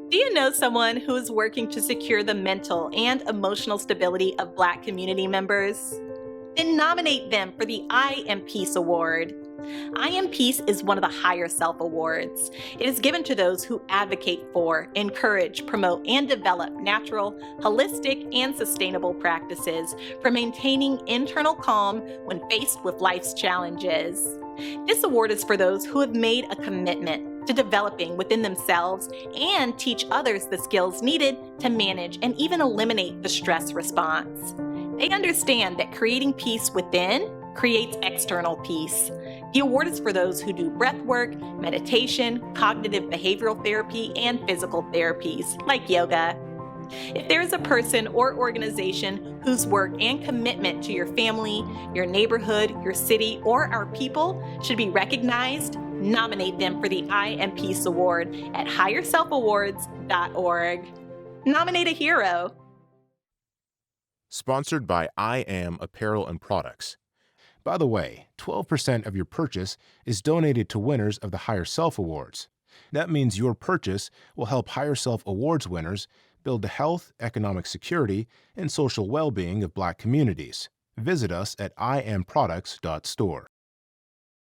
Do you know someone who is working to secure the mental and emotional stability of Black community members? Then nominate them for the I Am Peace Award. I Am Peace is one of the Higher Self Awards. It is given to those who advocate for, encourage, promote, and develop natural, holistic, and sustainable practices for maintaining internal calm when faced with life's challenges. This award is for those who have made a commitment to developing within themselves and teach others the skills needed to manage and even eliminate the stress response. They understand that creating peace within creates external peace. The award is for those who do breath work, meditation, cognitive behavioral therapy, and physical therapies like yoga. If there is a person or organization whose work and commitment to your family, your neighborhood, your city, or our people should be recognized, nominate them for the I Am Peace Award at HigherSelfAwards.org. Nominate a hero. Sponsored by I Am Apparel and Products. By the way, 12% of your purchase is donated to winners of the Higher Self Awards. That means your purchase will help Higher Self Awards winners build the health, economic security, and social well-being of Black communities. Visit us at iamproducts.store.